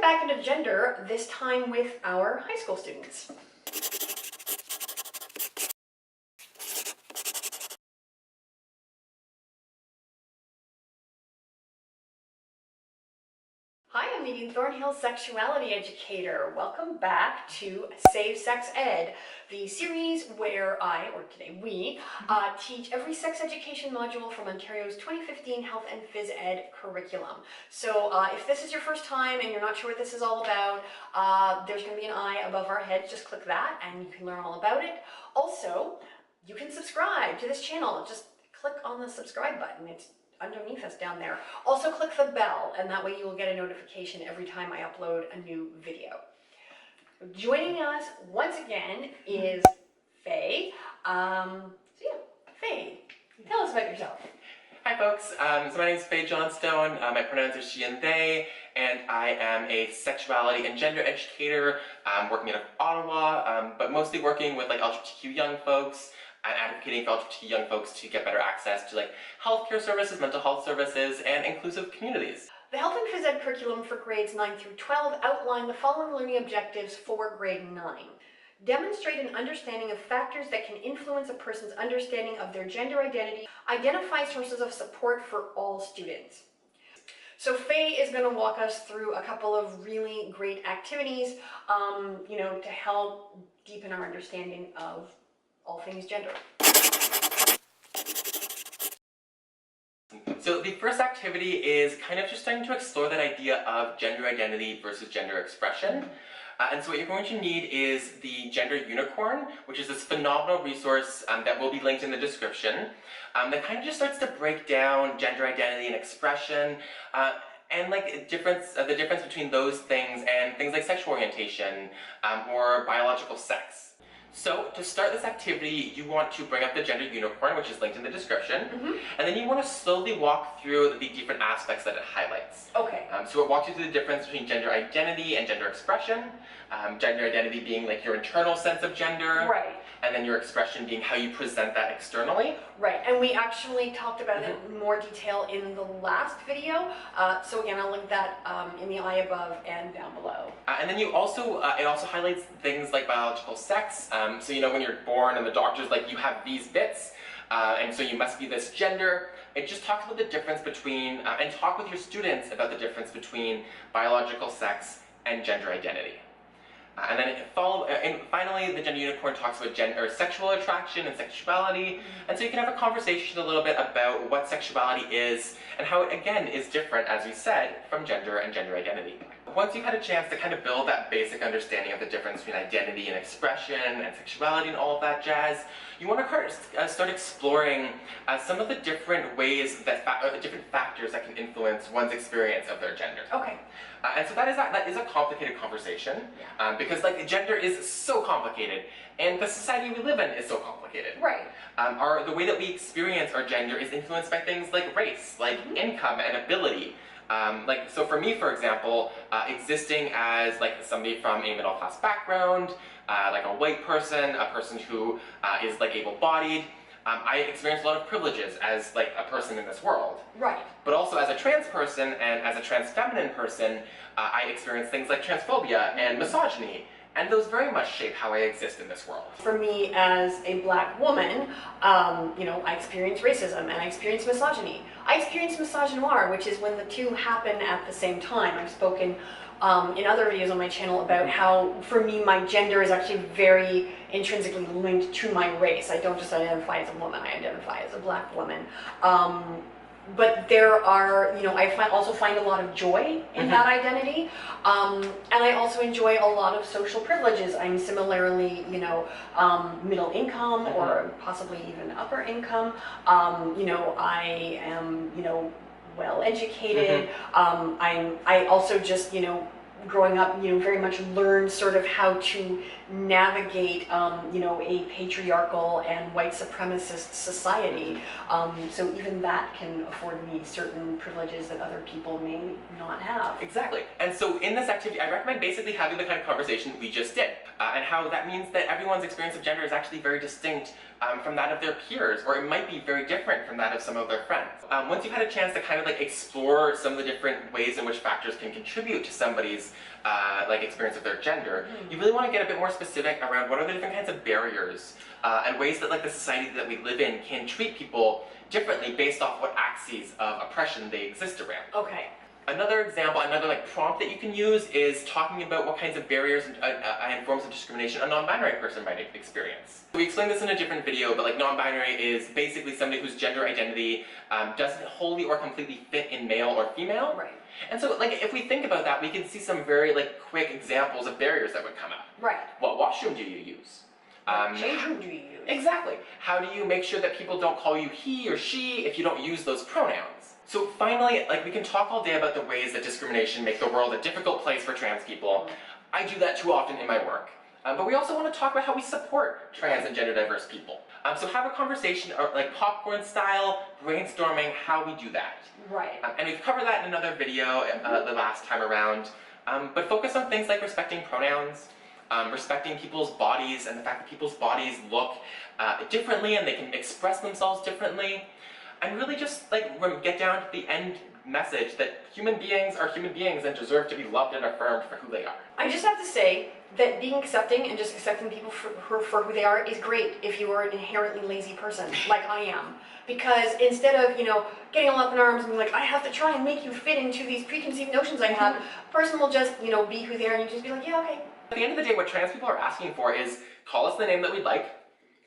back into gender, this time with our high school students. Hi, I'm Nadine, Thornhill sexuality educator. Welcome back to Save Sex Ed, the series where I, or today we, teach every sex education module from Ontario's 2015 Health and Phys Ed curriculum. So if this is your first time and you're not sure what this is all about, there's going to be an eye above our heads. Just click that and you can learn all about it. Also, you can subscribe to this channel. Just click on the subscribe button. It's underneath us down there. Also click the bell, and that way you will get a notification every time I upload a new video. Joining us once again is Faye. Faye, tell us about yourself. Hi folks, so my name is Faye Johnstone. My pronouns are she and they, and I am a sexuality and gender educator working out of Ottawa, but mostly working with LGBTQ young folks, and advocating for LGBTQ young folks to get better access to healthcare services, mental health services, and inclusive communities. The Health and Phys Ed curriculum for grades 9 through 12 outline the following learning objectives for grade 9. Demonstrate an understanding of factors that can influence a person's understanding of their gender identity. Identify sources of support for all students. So Faye is going to walk us through a couple of really great activities, to help deepen our understanding of all things gender. So the first activity is kind of just starting to explore that idea of gender identity versus gender expression. And so what you're going to need is the Gender Unicorn, which is this phenomenal resource that will be linked in the description, that kind of just starts to break down gender identity and expression, and the difference between those things and things like sexual orientation or biological sex. So to start this activity, you want to bring up the Gender Unicorn, which is linked in the description, and then you want to slowly walk through the different aspects that it highlights. Okay. So it walks you through the difference between gender identity and gender expression, gender identity being your internal sense of gender, right, and then your expression being how you present that externally. Right, and we actually talked about it in more detail in the last video, so again, I'll link that in the eye above and down below. And then you also, it also highlights things like biological sex. So when you're born and the doctor's you have these bits, and so you must be this gender. It just talks about the difference between, and talk with your students about the difference between biological sex and gender identity. And then finally, the Gender Unicorn talks about sexual attraction and sexuality, and so you can have a conversation a little bit about what sexuality is and how it, again, is different, as we said, from gender and gender identity. Once you've had a chance to kind of build that basic understanding of the difference between identity and expression and sexuality and all of that jazz, you want to start exploring some of the different ways that different factors that can influence one's experience of their gender. Okay. And so that is a complicated conversation, because gender is so complicated, and the society we live in is so complicated. Right. The way that we experience our gender is influenced by things like race, income and ability. So for me, for example, existing as somebody from a middle class background, a white person, a person who is able-bodied, I experience a lot of privileges as a person in this world. Right. But also as a trans person and as a trans feminine person, I experience things like transphobia and misogyny. And those very much shape how I exist in this world. For me, as a black woman, I experience racism and I experience misogyny. I experience misogynoir, which is when the two happen at the same time. I've spoken in other videos on my channel about how, for me, my gender is actually very intrinsically linked to my race. I don't just identify as a woman, I identify as a black woman. But there are, I also find a lot of joy in that identity, and I also enjoy a lot of social privileges. I'm similarly, middle income or possibly even upper income. I am, well educated. I also just, growing up, very much learned sort of how to navigate, a patriarchal and white supremacist society. So even that can afford me certain privileges that other people may not have. Exactly. And so in this activity, I recommend basically having the kind of conversation we just did, and how that means that everyone's experience of gender is actually very distinct from that of their peers, or it might be very different from that of some of their friends. Once you've had a chance to kind of like explore some of the different ways in which factors can contribute to somebody's like experience of their gender, you really want to get a bit more specific around what are the different kinds of barriers and ways that like the society that we live in can treat people differently based off what axes of oppression they exist around. Okay. Another example, another like prompt that you can use is talking about what kinds of barriers and forms of discrimination a non-binary person might experience. We explained this in a different video, but like non-binary is basically somebody whose gender identity doesn't wholly or completely fit in male or female. Right. And so like if we think about that, we can see some very like quick examples of barriers that would come up. Right. What washroom do you use? Change room do you use? Exactly. How do you make sure that people don't call you he or she if you don't use those pronouns? So finally, like we can talk all day about the ways that discrimination make the world a difficult place for trans people. I do that too often in my work. But we also want to talk about how we support trans and gender diverse people. So have a conversation, or like popcorn style, brainstorming how we do that. Right. And we've covered that in another video the last time around. But focus on things like respecting pronouns, respecting people's bodies and the fact that people's bodies look differently and they can express themselves differently. And really just like get down to the end message that human beings are human beings and deserve to be loved and affirmed for who they are. I just have to say that being accepting and just accepting people for who they are is great if you are an inherently lazy person, like I am. Because instead of, getting all up in arms and being like, I have to try and make you fit into these preconceived notions I have, a person will just, be who they are and you just be like, yeah, okay. At the end of the day, what trans people are asking for is call us the name that we'd like,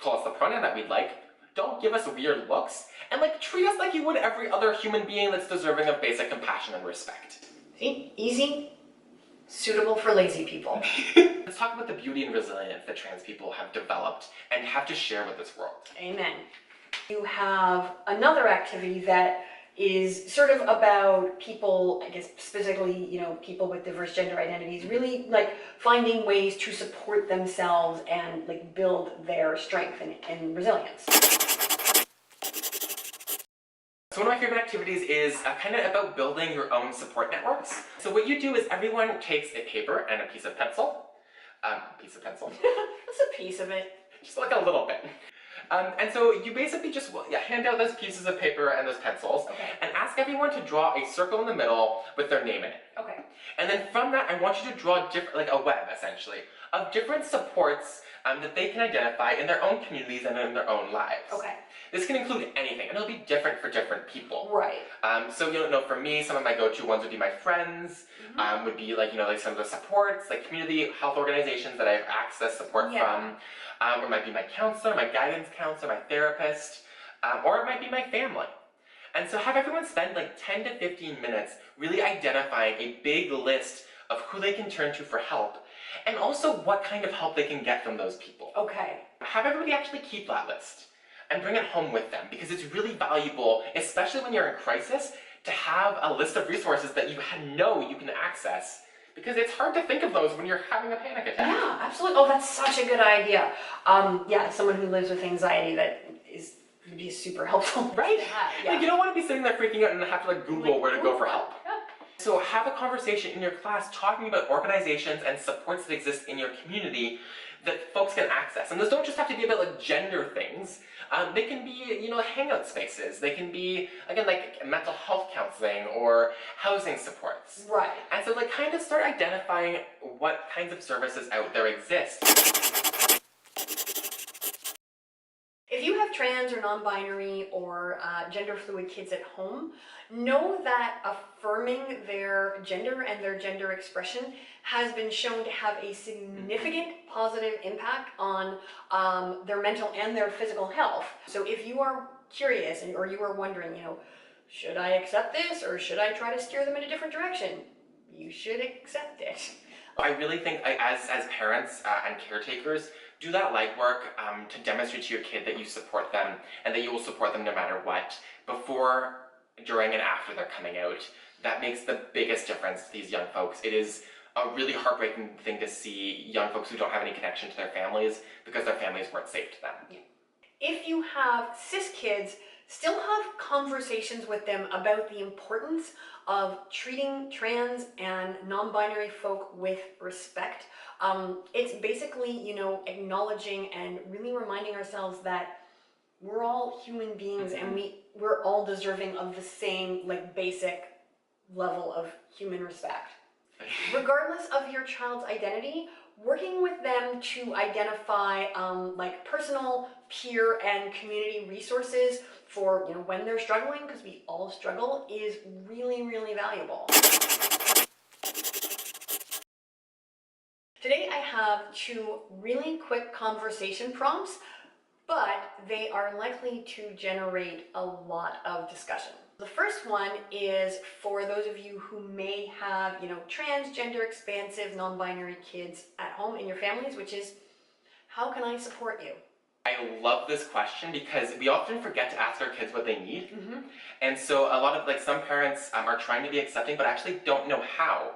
call us the pronoun that we'd like, don't give us weird looks, and like treat us like you would every other human being that's deserving of basic compassion and respect. See? Easy, suitable for lazy people. Let's talk about the beauty and resilience that trans people have developed and have to share with this world. Amen. You have another activity that is sort of about people, I guess specifically, people with diverse gender identities, really like finding ways to support themselves and like build their strength and resilience. So one of my favorite activities is kind of about building your own support networks. So what you do is everyone takes a paper and a piece of pencil. That's a piece of it. Just like a little bit. And so you basically just hand out those pieces of paper and those pencils, and ask everyone to draw a circle in the middle with their name in it. Okay. And then from that, I want you to draw like a web, essentially, of different supports that they can identify in their own communities and in their own lives. Okay. This can include anything, and it'll be different for different people. Right. So for me, some of my go-to ones would be my friends, would be like some of the supports, like community health organizations that I have access support from. Or it might be my counselor, my guidance counselor, my therapist, or it might be my family. And so have everyone spend like 10 to 15 minutes really identifying a big list of who they can turn to for help, and also what kind of help they can get from those people. Okay. Have everybody actually keep that list and bring it home with them, because it's really valuable, especially when you're in crisis, to have a list of resources that you know you can access, because it's hard to think of those when you're having a panic attack. Yeah, absolutely. Oh, that's such a good idea. As someone who lives with anxiety, that would be super helpful. Right? Yeah. Like, you don't want to be sitting there freaking out and have to like Google where to go for help. Yeah. So have a conversation in your class talking about organizations and supports that exist in your community that folks can access. And those don't just have to be about like gender things. They can be, hangout spaces. They can be, again, like mental health counseling or housing supports. Right. And so like kind of start identifying what kinds of services out there exist. If you have trans or non-binary or gender fluid kids at home, know that affirming their gender and their gender expression has been shown to have a significant positive impact on their mental and their physical health. So if you are curious or you are wondering, should I accept this or should I try to steer them in a different direction? You should accept it. I really think as parents and caretakers, do that legwork to demonstrate to your kid that you support them and that you will support them no matter what, before, during, and after they're coming out. That makes the biggest difference to these young folks. It is a really heartbreaking thing to see young folks who don't have any connection to their families because their families weren't safe to them. Yeah. If you have cis kids, still have conversations with them about the importance of treating trans and non-binary folk with respect. It's basically, you know, acknowledging and really reminding ourselves that we're all human beings and we're all deserving of the same, like, basic level of human respect. Regardless of your child's identity, working with them to identify like personal, peer, and community resources for, you know, when they're struggling, because we all struggle, is really, really valuable. Today I have 2 really quick conversation prompts, but they are likely to generate a lot of discussion. The first one is for those of you who may have, you know, transgender, expansive, non-binary kids at home in your families, which is, how can I support you? I love this question because we often forget to ask our kids what they need. And so a lot of, like, some parents are trying to be accepting but actually don't know how.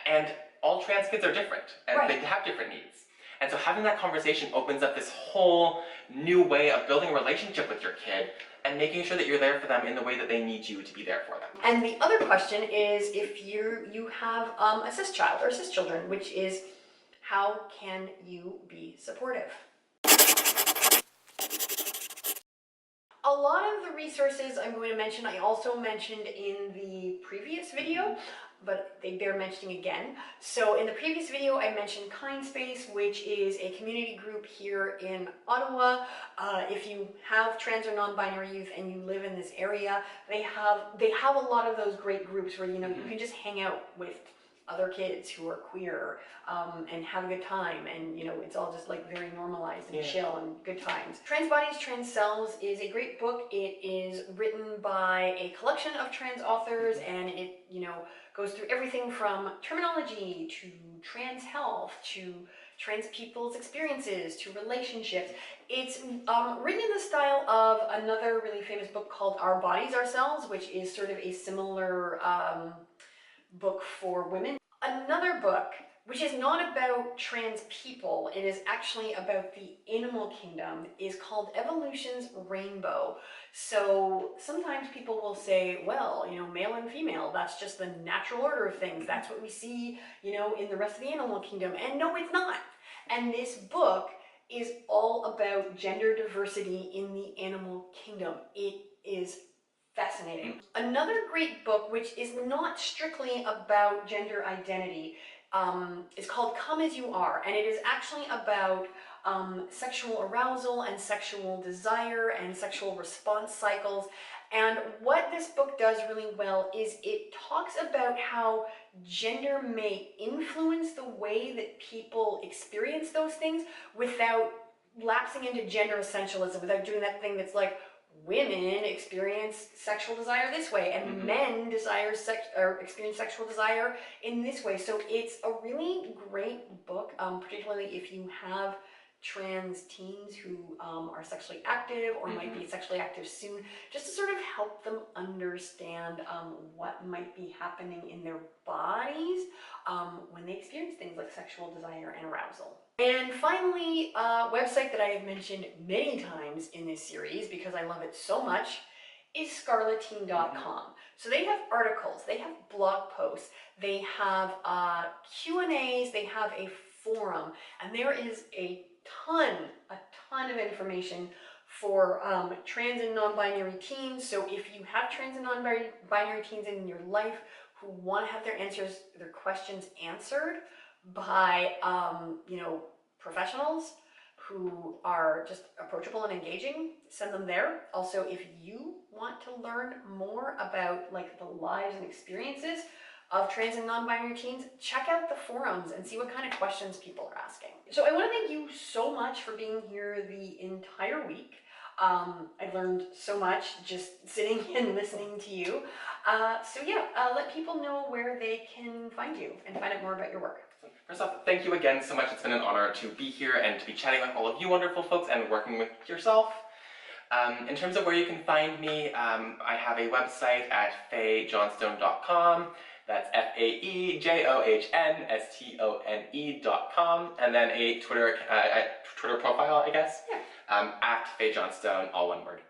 And all trans kids are different and they have different needs. And so having that conversation opens up this whole new way of building a relationship with your kid and making sure that you're there for them in the way that they need you to be there for them. And the other question is if you have a cis child or cis children, which is, how can you be supportive? A lot of the resources I'm going to mention, I also mentioned in the previous video, but they bear mentioning again. So in the previous video, I mentioned Kind Space, which is a community group here in Ottawa. If you have trans or non-binary youth and you live in this area, they have a lot of those great groups where, you know, you can just hang out with other kids who are queer and have a good time, and, you know, it's all just like very normalized and chill and good times. Trans Bodies, Trans Selves is a great book. It is written by a collection of trans authors, and it, you know, goes through everything from terminology to trans health to trans people's experiences to relationships. It's written in the style of another really famous book called Our Bodies, Ourselves, which is sort of a similar book for women. Another book, which is not about trans people, it is actually about the animal kingdom, is called Evolution's Rainbow. So sometimes people will say, well, you know, male and female, that's just the natural order of things. That's what we see, you know, in the rest of the animal kingdom. And no, it's not. And this book is all about gender diversity in the animal kingdom. It is fascinating. Another great book, which is not strictly about gender identity, is called Come As You Are, and it is actually about sexual arousal and sexual desire and sexual response cycles. And what this book does really well is it talks about how gender may influence the way that people experience those things without lapsing into gender essentialism, without doing that thing that's like, women experience sexual desire this way and men experience sexual desire in this way. So it's a really great book, particularly if you have trans teens who are sexually active or might be sexually active soon, just to sort of help them understand what might be happening in their bodies when they experience things like sexual desire and arousal. And finally, a website that I have mentioned many times in this series because I love it so much is scarleteen.com. So they have articles, they have blog posts, they have Q&As, they have a forum, and there is a ton of information for trans and non-binary teens. So if you have trans and non-binary teens in your life who want to have their questions answered by, you know, professionals who are just approachable and engaging, send them there. Also, if you want to learn more about like the lives and experiences of trans and non-binary teens, check out the forums and see what kind of questions people are asking. So I want to thank you so much for being here the entire week. I learned so much just sitting and listening to you. So yeah, let people know where they can find you and find out more about your work. First off, thank you again so much. It's been an honor to be here and to be chatting with all of you wonderful folks and working with yourself. In terms of where you can find me, I have a website at fayejohnstone.com. That's FAEJOHNSTONE.com, and then a Twitter profile, I guess, at Faye Johnstone, all one word.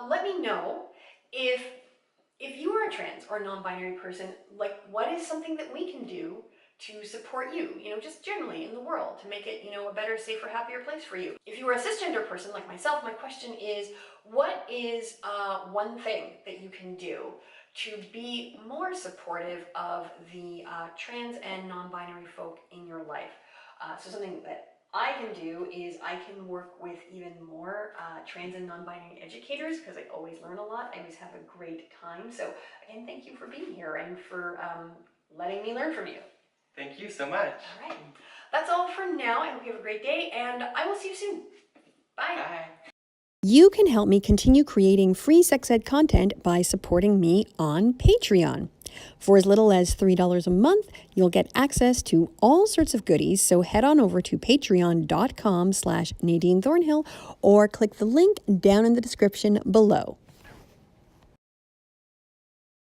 let me know if you are a trans or non-binary person, like what is something that we can do to support you, just generally in the world to make it, a better, safer, happier place for you. If you are a cisgender person like myself, my question is, what is one thing that you can do to be more supportive of the trans and non-binary folk in your life? So something that I can do is I can work with even more trans and non-binary educators, because I always learn a lot. I always have a great time. So again, thank you for being here and for letting me learn from you. Thank you so much. All right. That's all for now. I hope you have a great day, and I will see you soon. Bye. Bye. You can help me continue creating free sex ed content by supporting me on Patreon. For as little as $3 a month, you'll get access to all sorts of goodies, so head on over to patreon.com/Nadine Thornhill or click the link down in the description below.